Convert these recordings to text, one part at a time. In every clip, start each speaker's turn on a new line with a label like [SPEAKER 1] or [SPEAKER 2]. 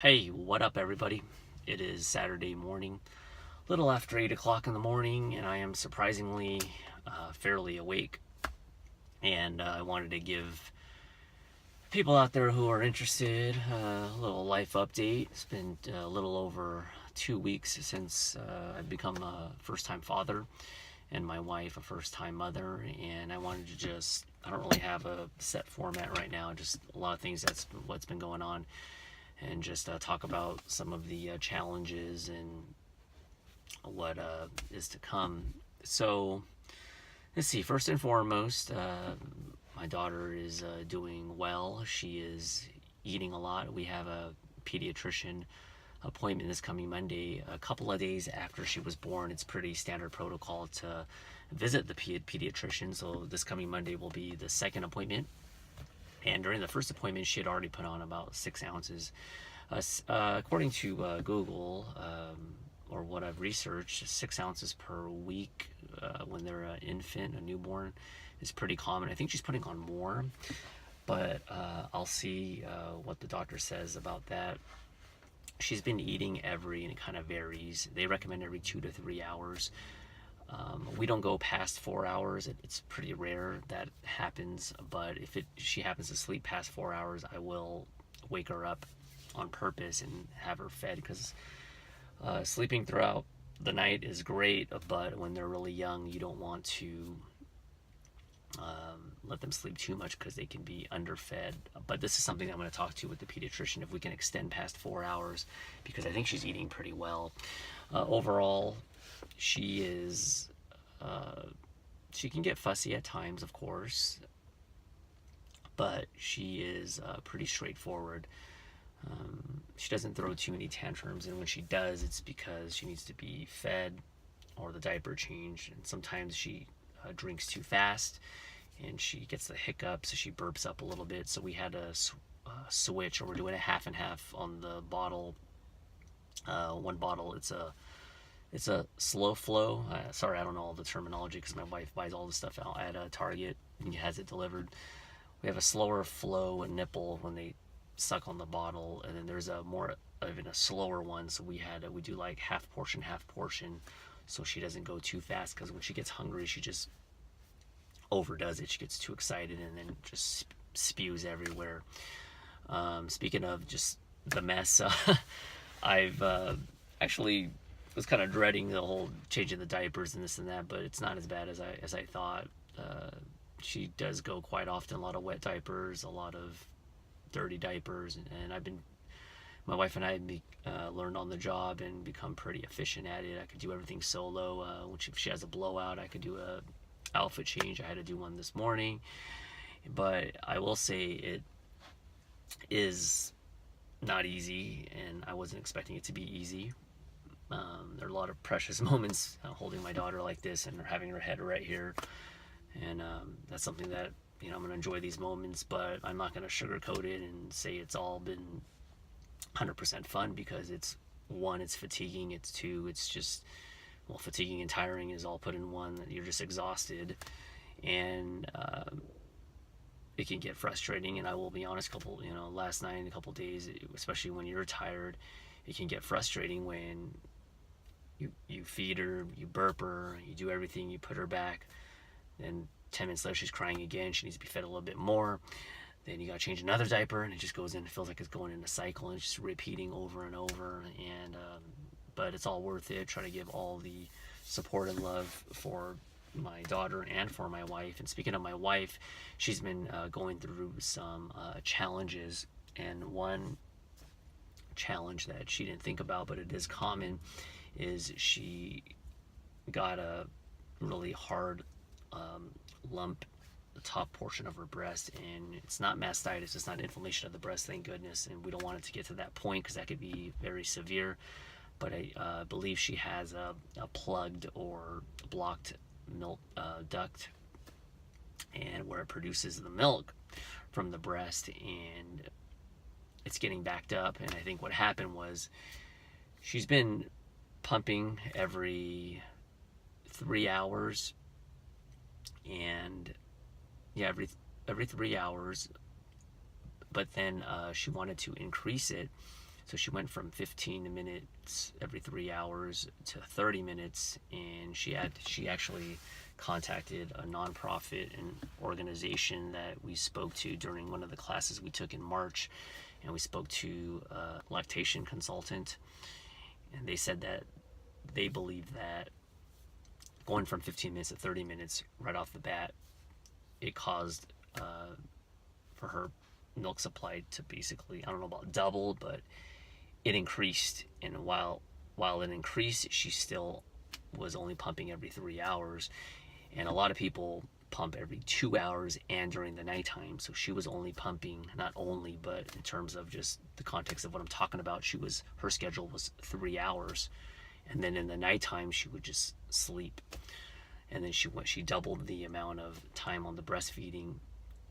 [SPEAKER 1] Hey, what up, everybody? It is Saturday morning, little after 8 o'clock in the morning, and I am surprisingly fairly awake. And I wanted to give people out there who are interested a little life update. It's been a little over 2 weeks since I've become a first time father, and my wife a first time mother. And I wanted to I don't really have a set format right now, just a lot of things that's what's been going on and just talk about some of the challenges and what is to come. So, let's see. First and foremost, my daughter is doing well. She is eating a lot. We have a pediatrician appointment this coming Monday, a couple of days after she was born. It's pretty standard protocol to visit the pediatrician. So, this coming Monday will be the second appointment. And during the first appointment, she had already put on about 6 ounces. According to Google, or what I've researched, 6 ounces per week when they're an infant, a newborn, is pretty common. I think she's putting on more, but I'll see what the doctor says about that. She's been eating and it kind of varies. They recommend every 2 to 3 hours. We don't go past 4 hours. It's pretty rare that happens, but if she happens to sleep past 4 hours, I will wake her up on purpose and have her fed, because sleeping throughout the night is great, but when they're really young, you don't want to let them sleep too much because they can be underfed. But this is something I'm going to talk to with the pediatrician, if we can extend past 4 hours, because I think she's eating pretty well. Overall, she is she can get fussy at times, of course, but she is pretty straightforward. She doesn't throw too many tantrums, and when she does, it's because she needs to be fed or the diaper changed. And sometimes she drinks too fast and she gets the hiccups, so she burps up a little bit. So we had a switch, or we're doing a half and half on the bottle. One bottle, it's a slow flow. Sorry, I don't know all the terminology because my wife buys all the stuff out at Target and has it delivered. We have a slower flow nipple when they suck on the bottle, and then there's a more even a slower one. So we do like half portion, so she doesn't go too fast, because when she gets hungry, she just overdoes it. She gets too excited and then just spews everywhere. Speaking of just the mess, I've actually was kind of dreading the whole changing the diapers and this and that, but it's not as bad as I thought. She does go quite often, a lot of wet diapers, a lot of dirty diapers, and my wife and I learned on the job and become pretty efficient at it. I could do everything solo. Which, if she has a blowout, I could do a outfit change. I had to do one this morning, but I will say it is not easy, and I wasn't expecting it to be easy. There are a lot of precious moments holding my daughter like this and having her head right here, and that's something that I'm going to enjoy these moments, but I'm not going to sugarcoat it and say it's all been 100% fun, because it's fatiguing. It's two, it's just, well, fatiguing and tiring is all put in one. That you're just exhausted, and it can get frustrating. And I will be honest, last night and a couple days, especially when you're tired, it can get frustrating when you feed her, you burp her, you do everything, you put her back, and 10 minutes later she's crying again. She needs to be fed a little bit more. Then you gotta change another diaper, and it just goes in. It feels like it's going in a cycle, and it's just repeating over and over. And but it's all worth it. Try to give all the support and love for my daughter and for my wife. And speaking of my wife, she's been going through some challenges, and one challenge that she didn't think about, but it is common, is she got a really hard lump, the top portion of her breast, and it's not mastitis, it's not inflammation of the breast, thank goodness, and we don't want it to get to that point, because that could be very severe. But I believe she has a plugged or blocked milk duct, and where it produces the milk from the breast, and it's getting backed up. And I think what happened was she's been pumping every 3 hours, and yeah, every 3 hours. But then she wanted to increase it, So she went from 15 minutes every 3 hours to 30 minutes, and she actually contacted a nonprofit and organization that we spoke to during one of the classes we took in March, and we spoke to a lactation consultant, and they said that they believe that going from 15 minutes to 30 minutes right off the bat, it caused for her milk supply to basically, I don't know about double, but it increased. And while it increased, she still was only pumping every 3 hours. And a lot of people pump every 2 hours and during the nighttime. So she was only pumping, not only, but in terms of just the context of what I'm talking about, her schedule was 3 hours. And then in the nighttime, she would just sleep. And then she doubled the amount of time on the breastfeeding,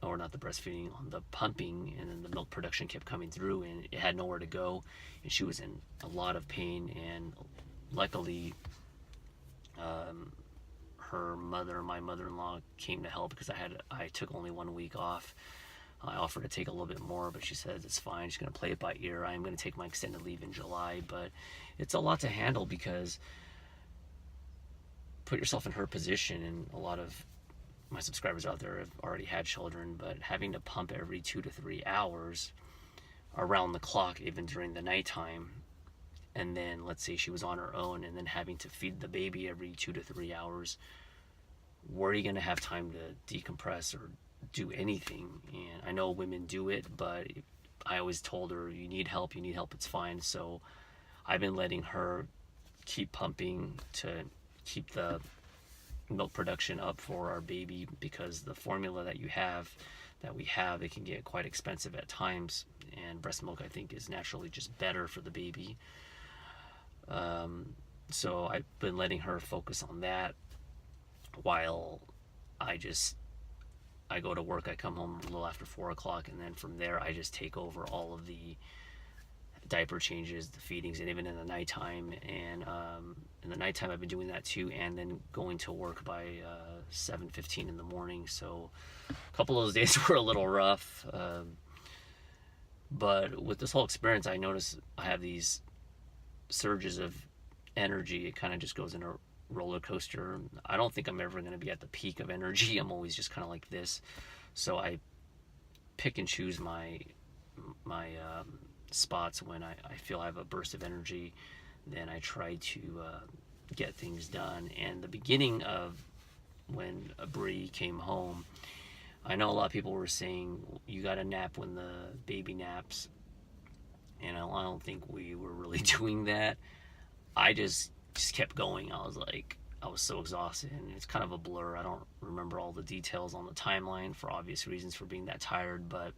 [SPEAKER 1] or not the breastfeeding, on the pumping, and then the milk production kept coming through, and it had nowhere to go, and she was in a lot of pain. And luckily, my mother-in-law came to help, because I took only 1 week off. I offered to take a little bit more, but she said it's fine. She's going to play it by ear. I'm going to take my extended leave in July, but it's a lot to handle, because put yourself in her position, and a lot of my subscribers out there have already had children, but having to pump every 2 to 3 hours around the clock, even during the nighttime, and then let's say she was on her own, and then having to feed the baby every 2 to 3 hours, where are you going to have time to decompress or do anything? And I know women do it, but I always told her, you need help, it's fine. So I've been letting her keep pumping to keep the milk production up for our baby, because the formula that we have, it can get quite expensive at times, and breast milk, I think, is naturally just better for the baby. So I've been letting her focus on that, while I go to work. I come home a little after 4 o'clock, and then from there I just take over all of the diaper changes, the feedings, and even in the nighttime. And in the nighttime I've been doing that too, and then going to work by 7:15 in the morning. So a couple of those days were a little rough, but with this whole experience, I notice I have these surges of energy. It kind of just goes in a roller coaster. I don't think I'm ever going to be at the peak of energy. I'm always just kind of like this. So I pick and choose my spots when I feel I have a burst of energy. Then I try to get things done. And the beginning of when Bree came home, I know a lot of people were saying, you got to nap when the baby naps. And I don't think we were really doing that. I just kept going. I was so exhausted, and it's kind of a blur. I don't remember all the details on the timeline for obvious reasons for being that tired, but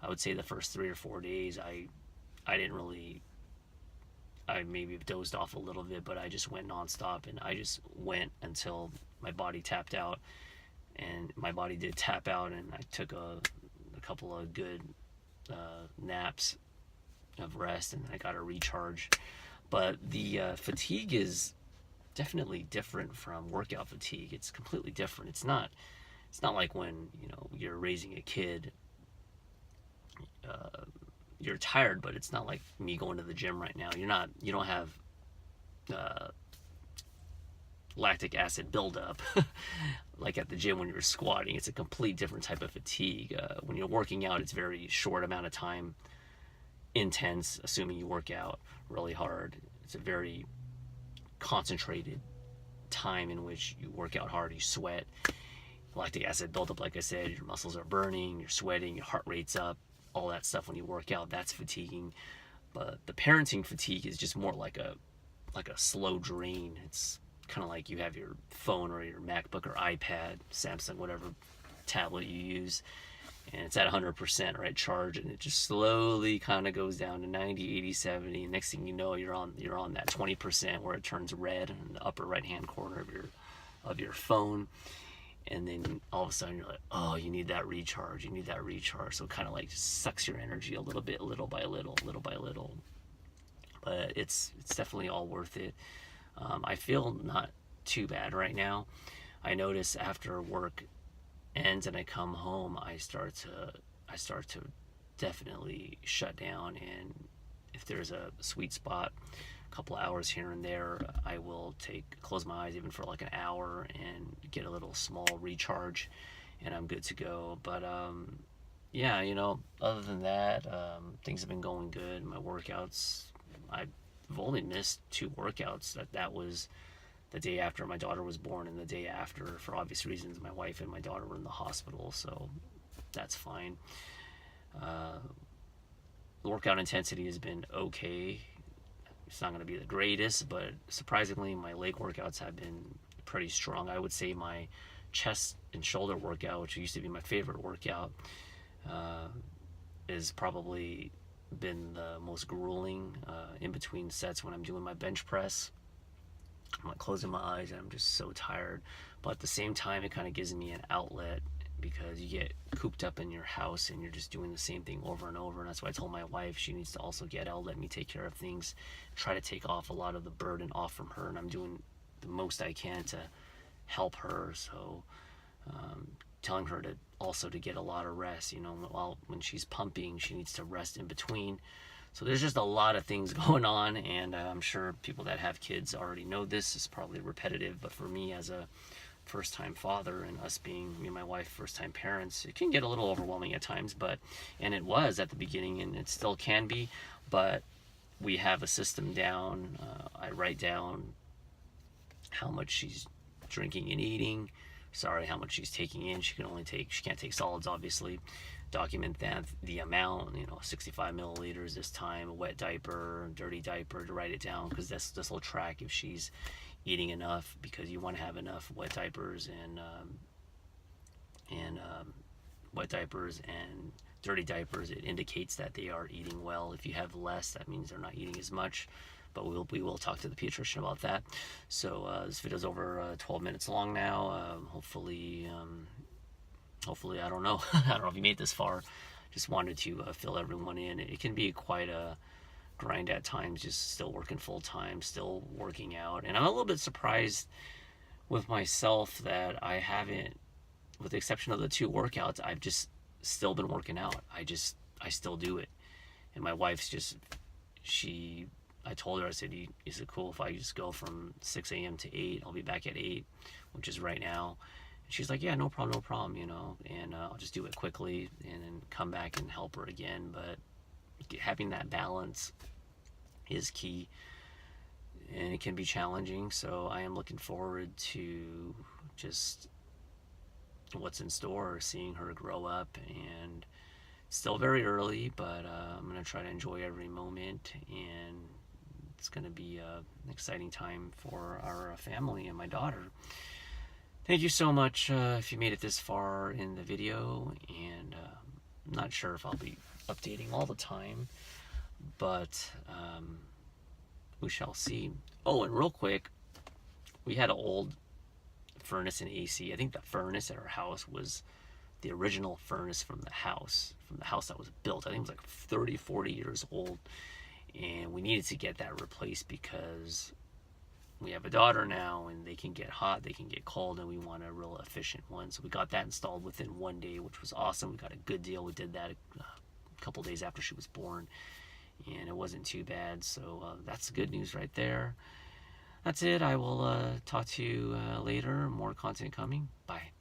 [SPEAKER 1] I would say the first 3 or 4 days, I maybe dozed off a little bit, but I just went nonstop, and I just went until my body tapped out. And my body did tap out, and I took a couple of good naps of rest, and I got a recharge. But the fatigue is definitely different from workout fatigue. It's completely different. It's not like when you're raising a kid. You're tired, but it's not like me going to the gym right now. You don't have lactic acid buildup like at the gym when you're squatting. It's a complete different type of fatigue. When you're working out, it's very short amount of time, intense, assuming you work out really hard. It's a very concentrated time in which you work out hard, you sweat. Lactic acid buildup, like I said, your muscles are burning, you're sweating, your heart rate's up, all that stuff. When you work out, that's fatiguing. But the parenting fatigue is just more like a slow drain. It's kind of like you have your phone or your MacBook or iPad, Samsung, whatever tablet you use, and it's at 100%, right, charge, and it just slowly kind of goes down to 90, 80, 70, and next thing you know, you're on that 20% where it turns red in the upper right hand corner of your phone. And then all of a sudden you're like, oh, you need that recharge. So it kind of like just sucks your energy a little bit, little by little. But it's definitely all worth it. I feel not too bad right now. I notice after work ends and I come home, I start to definitely shut down, and if there's a sweet spot, a couple hours here and there, I will close my eyes even for like an hour and get a little small recharge, and I'm good to go. But yeah, other than that, things have been going good. My workouts, I've only missed 2 workouts. That was the day after my daughter was born and the day after, for obvious reasons. My wife and my daughter were in the hospital, so that's fine. The workout intensity has been okay. It's not going to be the greatest, but surprisingly, my leg workouts have been pretty strong. I would say my chest and shoulder workout, which used to be my favorite workout, is probably been the most grueling in between sets when I'm doing my bench press. I'm like closing my eyes and I'm just so tired. But at the same time, it kind of gives me an outlet, because you get cooped up in your house and you're just doing the same thing over and over. And that's why I told my wife she needs to also get out, let me take care of things, try to take off a lot of the burden off from her. And I'm doing the most I can to help her. So telling her to also to get a lot of rest, while when she's pumping, she needs to rest in between. So there's just a lot of things going on, and I'm sure people that have kids already know this. It's probably repetitive, but for me as a first-time father, and us being, me and my wife, first-time parents, it can get a little overwhelming at times, and it was at the beginning, and it still can be, but we have a system down. I write down how much she's drinking and eating, how much she's taking in. She can't take solids, obviously. Document that, the amount, 65 milliliters this time, a wet diaper, dirty diaper, to write it down, because this will track if she's eating enough, because you want to have enough wet diapers and wet diapers and dirty diapers. It indicates that they are eating well. If you have less, that means they're not eating as much. But we will talk to the pediatrician about that. So this video's over 12 minutes long now. Hopefully, I don't know. I don't know if you made this far. Just wanted to fill everyone in. It can be quite a grind at times, just still working full time, still working out. And I'm a little bit surprised with myself that I haven't, with the exception of the 2 workouts, I've just still been working out. I still do it. And my wife's I told her, I said, is it cool if I just go from 6 a.m. to 8? I'll be back at 8, which is right now. And she's like, yeah, no problem, and I'll just do it quickly and then come back and help her again. But having that balance is key, and it can be challenging. So I am looking forward to just what's in store, seeing her grow up. And still very early, but I'm going to try to enjoy every moment, and it's going to be an exciting time for our family and my daughter. Thank you so much if you made it this far in the video, and I'm not sure if I'll be updating all the time, but we shall see. Oh, and real quick, we had an old furnace and AC. I think the furnace at our house was the original furnace from the house that was built. I think it was like 30, 40 years old, and we needed to get that replaced because we have a daughter now, and they can get hot, they can get cold, and we want a real efficient one. So we got that installed within 1 day, which was awesome. We got a good deal. We did that a couple days after she was born, and it wasn't too bad. So that's good news right there. That's it. I will talk to you later. More content coming. Bye.